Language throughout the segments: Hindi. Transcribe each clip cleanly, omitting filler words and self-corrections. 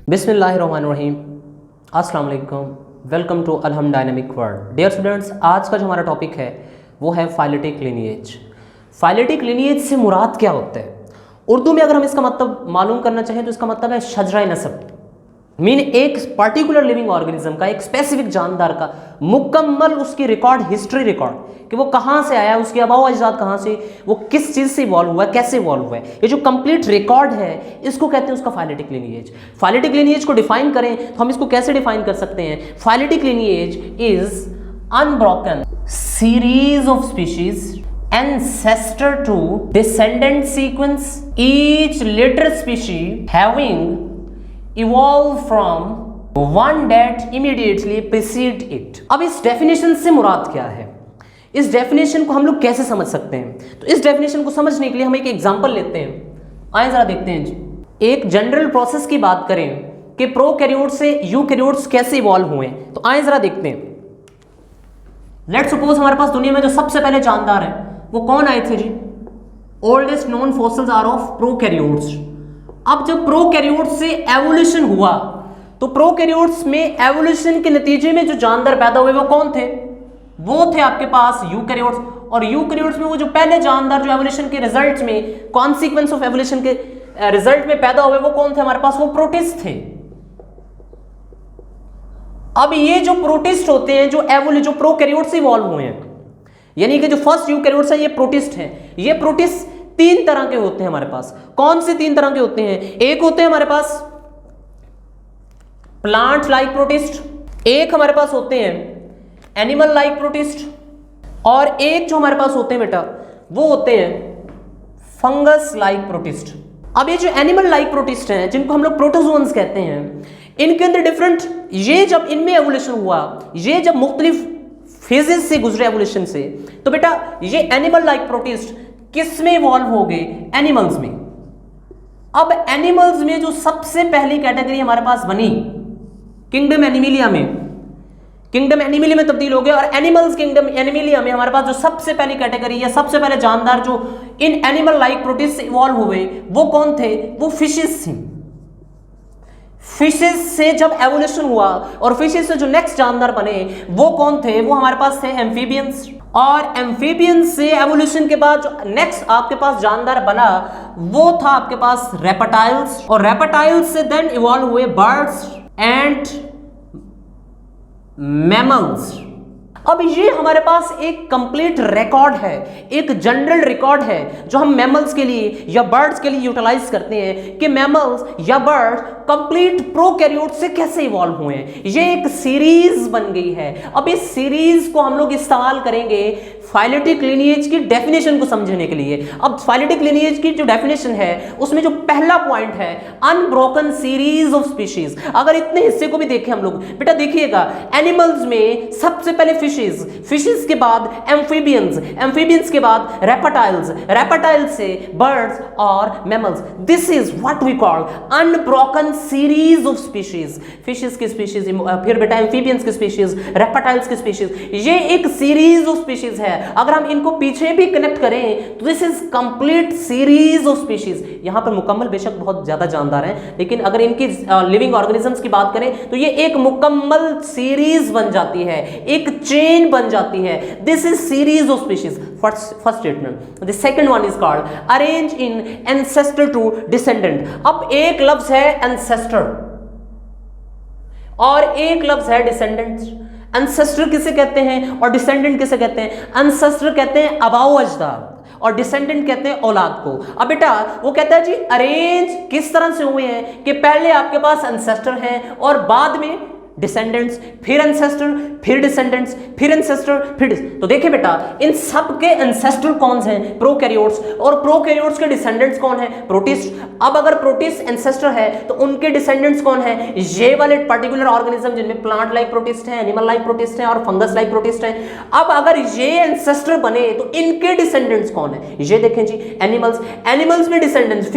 बिस्मिल्लाहिर्रहमानिर्रहीम। अस्सलाम वालेकुम। Welcome to Alham dynamic world. Dear students, आज का जो हमारा टॉपिक है वो है फाइलेटिक लिनिएज। फाइलेटिक लिनिएज से मुराद क्या होता है? उर्दू में अगर हम इसका मतलब मालूम करना चाहें तो इसका मतलब है शजरा नसब। मीन एक पर्टिकुलर लिविंग ऑर्गेनिज्म का, एक स्पेसिफिक जानदार का मुकम्मल उसकी रिकॉर्ड, हिस्ट्री रिकॉर्ड कि वो कहाँ से आया, उसके आबाओ अजदाद कहाँ से, वो किस चीज़ से इवॉल्व हुआ है, कैसे इवॉल्व हुआ है, ये जो कंप्लीट रिकॉर्ड है इसको कहते हैं उसका फाइलेटिक लिनिएज। फाइलेटिक लिनिएज को डिफाइन करें तो हम इसको कैसे डिफाइन कर सकते हैं? Phyletic lineage is unbroken series of species ancestor to descendant sequence, each later species having evolved from one that immediately preceded it। अब इस डेफिनेशन से मुराद क्या है? इस डेफिनेशन को हम लोग कैसे समझ सकते हैं? तो इस डेफिनेशन को समझने के लिए हम एक एग्जांपल लेते हैं। आइए जरा देखते हैं जी। एक जनरल प्रोसेस की बात करें कि प्रोकैरियोट से यूकैरियोट्स कैसे इवॉल्व हुए, तो आइए जरा देखते हैं। लेट्स सपोज हमारे पास दुनिया में जो सबसे पहले जानदार है वो कौन आए थे जी? Oldest known fossils are of prokaryotes. अब जब प्रोकैरियोट्स से एवोल्यूशन हुआ तो प्रोकैरियोट्स में एवोल्यूशन के नतीजे में जो जानदार पैदा हुए वो कौन थे? वो थे आपके पास यूकैरियोट्स। और यूकैरियोट्स में वो जो पहले जानदार जो एवोल्यूशन के रिजल्ट में, कॉन्सिक्वेंस ऑफ एवोल्यूशन के रिजल्ट में पैदा हुए वो कौन थे हमारे पास? वो प्रोटिस्ट थे। अब ये जो प्रोटिस्ट होते हैं, जो प्रोकैरियोट से इवॉल्व हुए हैं, यानी कि जो फर्स्ट यूकैरियोट्स है ये प्रोटिस्ट हैं। ये प्रोटिस्ट तीन तरह के होते हैं हमारे पास। कौन से तीन तरह के होते हैं? एक होते हैं हमारे पास प्लांट लाइक प्रोटिस्ट, एक हमारे पास होते हैं एनिमल लाइक प्रोटिस्ट, और एक जो हमारे पास होते हैं बेटा वो होते हैं फंगस लाइक प्रोटिस्ट। अब ये जो एनिमल लाइक प्रोटिस्ट हैं, जिनको हम लोग प्रोटोजोन्स कहते हैं, इनके अंदर डिफरेंट, ये जब इनमें एवोल्यूशन हुआ, ये जब मुख्तलिफ फेजेस से गुजरे एवोल्यूशन से, तो बेटा ये एनिमल लाइक प्रोटिस्ट किस में इवॉल्व हो गए? एनिमल्स में। अब एनिमल्स में जो सबसे पहली कैटेगरी हमारे पास बनी किंगडम एनिमिलिया में, किंगडम एनिमिलिया में तब्दील हो गया, और एनिमल्स किंगडम एनिमिलिया में हमारे पास जो सबसे पहली कैटेगरी या सबसे पहले जानदार जो इन एनिमल लाइक प्रोटिस्ट से इवॉल्व हुए वो कौन थे? वो फिशेस थी। फिशेस से जब एवोल्यूशन हुआ और फिशेस से जो नेक्स्ट जानदार बने वो कौन थे? वो हमारे पास थे एम्फीबियंस। और एम्फीबियंस से एवोल्यूशन के बाद जो नेक्स्ट आपके पास जानदार बना वो था आपके पास रेप्टाइल्स, और रेप्टाइल्स से देन इवॉल्व हुए बर्ड्स एंड मैमल्स। अब ये हमारे पास एक कंप्लीट रिकॉर्ड है, एक जनरल रिकॉर्ड है जो हम मैमल्स के लिए या बर्ड्स के लिए यूटिलाइज करते हैं कि मैमल्स या बर्ड्स कंप्लीट प्रोकैरियोट से कैसे इवॉल्व हुए हैं। ये एक सीरीज बन गई है। अब इस सीरीज को हम लोग इस्तेमाल करेंगे फाइलेटिक लिनिएज की डेफिनेशन को समझने के लिए। अब फाइलेटिक लिनिएज की जो डेफिनेशन है उसमें जो पहला पॉइंट है अनब्रोकन सीरीज ऑफ स्पीशीज। अगर इतने हिस्से को भी देखें हम लोग, बेटा देखिएगा, एनिमल्स में सबसे पहले फिशेस के बाद एम्फीबियंस के बाद रेप्टाइल्स से बर्ड्स और mammals. This is what we call unbroken series of species. Fishes की स्पीशीज, फिर बेटा एम्फीबियंस की स्पीशीज, रेप्टाइल्स की स्पीशीज, ये एक सीरीज ऑफ स्पीशीज है। अगर हम इनको पीछे भी कनेक्ट करें तो this is complete series of species. यहां पर मुकम्मल बेशक बहुत ज्यादा जानदार हैं, लेकिन अगर इनकी लिविंग ऑर्गेनिजम्स की बात करें तो ये एक मुकम्मल सीरीज बन जाती है, एक चेन बन जाती है। This is series of species. First statement. The second one is called arrange in ancestor to descendant. अब एक लफ्ज है एंसेस्टर और एक लफ्ज है डिसेंडेंट। एंसेस्टर किसे कहते हैं और डिसेंडेंट किसे कहते हैं? एंसेस्टर कहते हैं आबाओ अजदाद और डिसेंडेंट कहते हैं औलाद को। अब बेटा वो कहता है जी अरेंज किस तरह से हुए हैं कि पहले आपके पास एंसेस्टर हैं और बाद में डिसेंडेंट्स, फिर एंसेस्टर, फिर डिसेंडेंट्स, फिर एंसेस्टर, फिर तो देखिए बेटा इन सब के एंसेस्टर कौन हैं? प्रोकैरियोट्स। और प्रोकैरियोट्स के डिसेंडेंट्स कौन है? प्रोटिस्ट। अब अगर प्रोटिस्ट एंसेस्टर है तो उनके डिसेंडेंट्स कौन है? ये वाले पर्टिकुलर ऑर्गेनिज्म जिनमें प्लांट लाइक प्रोटिस्ट है, एनिमल लाइक प्रोटिस्ट है और फंगस लाइक प्रोटिस्ट है। अब अगर ये एंसेस्टर बने तो इनके डिसेंडेंट्स कौन है? ये देखें जी एनिमल्स में डिसेंडेंट्स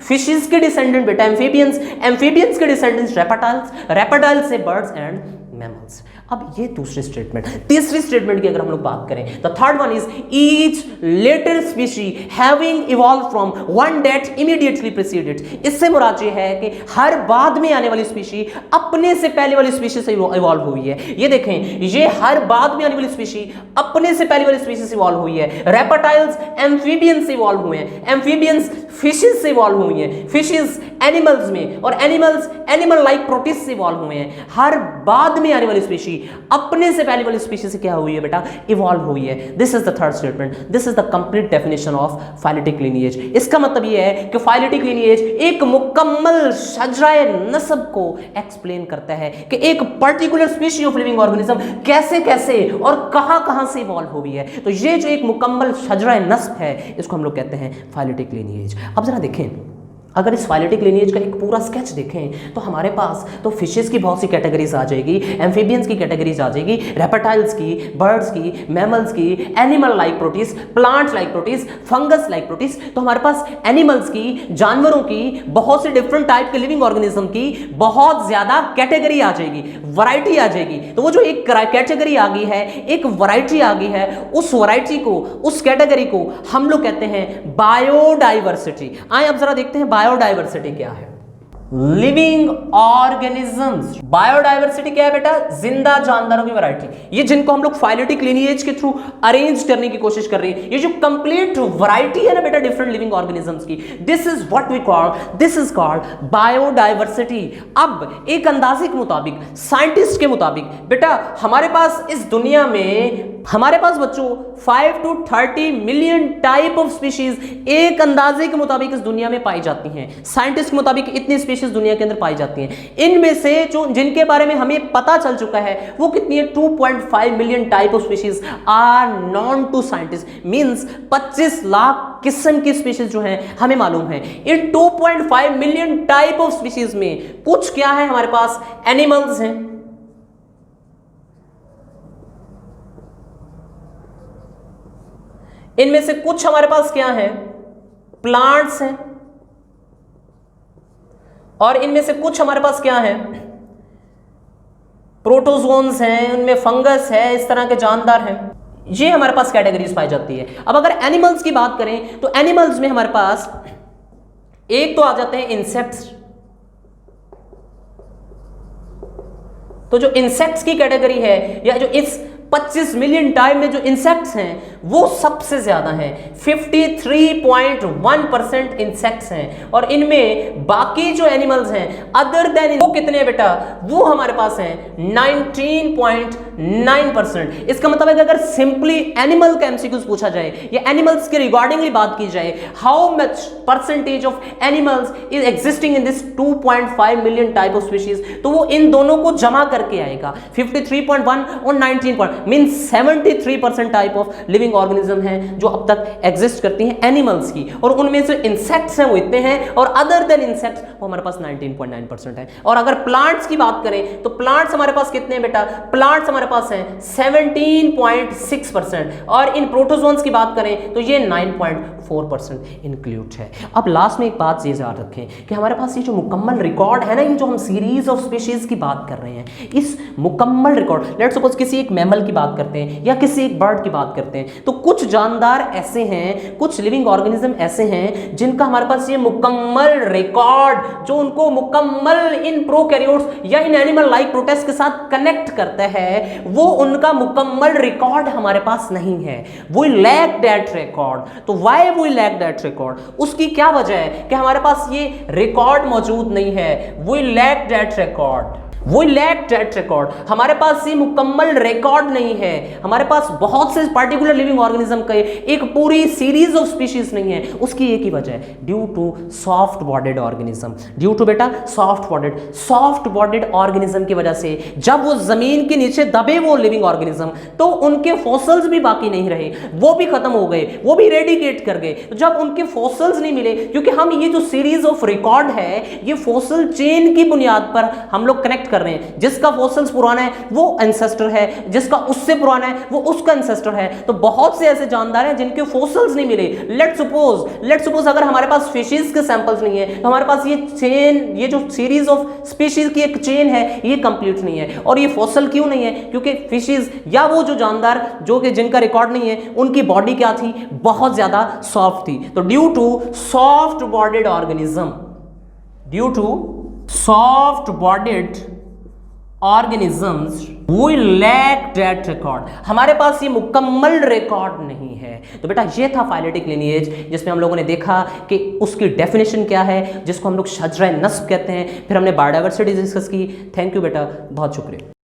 फिशेस के डिसेंडेंट बेटा एम्फीबियंस के डिसेंडेंट्स रेप्टाइल्स से बर्ड्स एंड मैमल्स। अब ये दूसरी स्टेटमेंट। तीसरी स्टेटमेंट की अगर हम लोग बात करें, the third one is each later species having evolve from one that immediately preceded. इससे मुराद ये है कि हर बाद में आने वाली स्पीशी अपने से पहले वाली स्पीशी से इवॉल्व हुई है। ये देखें, ये हर बाद में आने वाली स्पीशी अपने से पहले वाली स्पीशी से इवॉल्व हुई है। रेप्टाइल्स एम्फीबियंस से इवॉल्व हुए हैं, एम्फीबियंस फिशेस से इवॉल्व हुई हैं, फिशेस एनिमल्स में, और एनिमल्स एनिमल लाइक प्रोटिस्ट से इवॉल्व हुए हैं। हर बाद में आने वाली स्पीशी अपने से पहले वाली स्पीशी से क्या हुई है बेटा? इवॉल्व हुई है। This is the third statement, this is the complete definition of phyletic lineage. इसका मतलब ये है कि फाइलेटिक लिनिएज एक मुकम्मल शजराए नस्ब को एक्सप्लेन करता है कि एक particular species of living organism कैसे कैसे और कहां से इवॉल्व हुई है। तो ये जो एक मुकम्मल शजराए नस्ब है, इसको हम लोग कहते हैं फाइलेटिक लिनिएज। अब जरा देखें, अगर इस फाइलेटिक लिनिएज का एक पूरा स्केच देखें तो हमारे पास तो फिशेस की बहुत सी कैटेगरीज आ जाएगी, एम्फीबियंस की कैटेगरीज आ जाएगी, रेप्टाइल्स की, बर्ड्स की, मैमल्स की, animal like protist, plant like protist, fungus like protist. तो हमारे पास एनिमल्स की, जानवरों की, बहुत से डिफरेंट टाइप के लिविंग ऑर्गेनिज्म की बहुत ज्यादा कैटेगरी आ जाएगी, वैरायटी आ जाएगी। तो वो जो एक कैटेगरी आ गई है, एक वैरायटी आ गई है, उस वैरायटी को, उस कैटेगरी को हम लोग कहते हैं बायोडाइवर्सिटी। आइए अब जरा देखते हैं बायोडाइवर्सिटी क्या है। लिविंग ऑर्गेनिजम्स, बायोडाइवर्सिटी क्या है बेटा? जिंदा जानदारों की वैरायटी। ये जिनको हम लोग फाइलेटिक लिनिएज के थ्रू अरेंज करने की कोशिश कर रहे हैं, ये जो कंप्लीट वैरायटी है ना बेटा डिफरेंट लिविंग ऑर्गेनिजम्स की, this is what we call, this is called biodiversity. अब एक अंदाजे के मुताबिक, साइंटिस्ट के मुताबिक बेटा हमारे पास इस दुनिया में, हमारे पास बच्चों 5 to 30 million type of species एक अंदाजे के मुताबिक इस दुनिया में पाई जाती हैं। साइंटिस्ट के मुताबिक इतनी स्पीशीज दुनिया के अंदर पाई जाती हैं। इनमें से जो जिनके बारे में हमें पता चल चुका है वो कितनी है? 2.5 million type of species are known to scientist, means 25 lakh किस्म की स्पीशीज जो हैं हमें मालूम है। इन 2.5 मिलियन टाइप ऑफ स्पीशीज में कुछ क्या है हमारे पास? एनिमल्स हैं, इनमें से कुछ हमारे पास क्या है? प्लांट्स हैं, और इनमें से कुछ हमारे पास क्या है? प्रोटोजोन्स हैं, उनमें फंगस है, इस तरह के जानदार हैं। ये हमारे पास कैटेगरीज पाई जाती है। अब अगर एनिमल्स की बात करें तो एनिमल्स में हमारे पास एक तो आ जाते हैं इंसेक्ट्स। तो जो इंसेक्ट्स की कैटेगरी है, या जो इस 25 मिलियन टाइप में जो इंसेक्ट्स हैं वो सबसे ज्यादा हैं, 53.1% इंसेक्ट्स हैं। और इनमें बाकी जो एनिमल्स हैं अदर देन वो कितने हैं बेटा? वो हमारे पास हैं 19.9%। इसका मतलब है कि अगर सिंपली एनिमल का एमसीक्यूज पूछा जाए या एनिमल्स के रिगार्डिंगली बात की जाए, how much percentage of animals is existing in this 2.5 million type of species, तो वो इन दोनों को जमा करके आएगा 53.1 और 19. Mean 73% type of living organism हैं जो अब तक एग्जिस्ट करती हैं एनिमल्स की, और उनमें से इंसेक्ट्स हैं वो इतने हैं, और अदर देन इंसेक्ट्स वो हमारे पास 19.9% है। और अगर प्लांट्स की बात करें तो प्लांट्स हमारे पास कितने हैं बेटा? प्लांट्स हमारे पास हैं 17.6%, और इन प्रोटोजोन्स की बात करें तो ये 9.4% इंक्लूड है। अब लास्ट में एक बात ये याद रखें कि हमारे पास ये जो मुकम्मल रिकॉर्ड है ना, ये जो हम सीरीज ऑफ स्पीशीज की बात कर रहे हैं, इस मुकम्मल रिकॉर्ड, लेट्स सपोज किसी एक मैमल की बात करते हैं या किसी एक बर्ड की बात करते हैं, तो कुछ जानदार ऐसे हैं, कुछ लिविंग ऑर्गेनिज्म ऐसे हैं जिनका हमारे पास ये मुकम्मल रिकॉर्ड, जो उनको मुकम्मल इन प्रोकैरियोट्स या इन एनिमल लाइक प्रोटिस्ट के साथ कनेक्ट करता है, वो उनका मुकम्मल रिकॉर्ड हमारे पास नहीं है। We lack that record. तो why we lack that record? उसकी क्या वजह है कि हमारे पास ये रिकॉर्ड मौजूद नहीं है। वी लैक दैट रिकॉर्ड, वो लैक दैट रिकॉर्ड, हमारे पास ये मुकम्मल रिकॉर्ड नहीं है। हमारे पास बहुत से पर्टिकुलर लिविंग ऑर्गेनिज्म के एक पूरी सीरीज ऑफ स्पीशीज नहीं है। उसकी एक ही वजह है, due to soft bodied organism, due to बेटा सॉफ्ट बॉडीड ऑर्गेनिज्म की वजह से जब वो जमीन के नीचे दबे वो लिविंग ऑर्गेनिज्म, तो उनके फॉसिल्स भी बाकी नहीं रहे, वो भी खत्म हो गए, वो भी रेडिकेट कर गए। जब उनके फॉसिल्स नहीं मिले, क्योंकि हम ये जो सीरीज ऑफ रिकॉर्ड है ये फॉसिल चेन की बुनियाद पर हम लोग कनेक्ट कर रहे हैं, जिसका फॉसिल्स पुराना है वो एंसेस्टर है, जिसका उससे पुराना है वो उसका एंसेस्टर है। तो बहुत से ऐसे जानदार हैं जिनके फॉसिल्स नहीं मिले। लेट्स सपोज अगर हमारे पास फिशेस के सैंपल्स नहीं है तो हमारे पास ये चेन, ये जो सीरीज ऑफ स्पीशीज की एक चेन है ये कंप्लीट नहीं है। और ये फॉसिल क्यों नहीं है? क्योंकि फिशेस या वो जो जानदार जो कि जिनका रिकॉर्ड नहीं है उनकी बॉडी क्या थी? बहुत ज्यादा सॉफ्ट थी। तो due to soft bodied organism, due to soft bodied organisms we lack that record, हमारे पास ये मुकम्मल रिकॉर्ड नहीं है। तो बेटा ये था फाइलेटिक लिनिएज, जिसमें हम लोगों ने देखा कि उसकी डेफिनेशन क्या है, जिसको हम लोग शजरा नस्ब कहते हैं। फिर हमने बायोडाइवर्सिटी डिस्कस की। थैंक यू बेटा, बहुत शुक्रिया।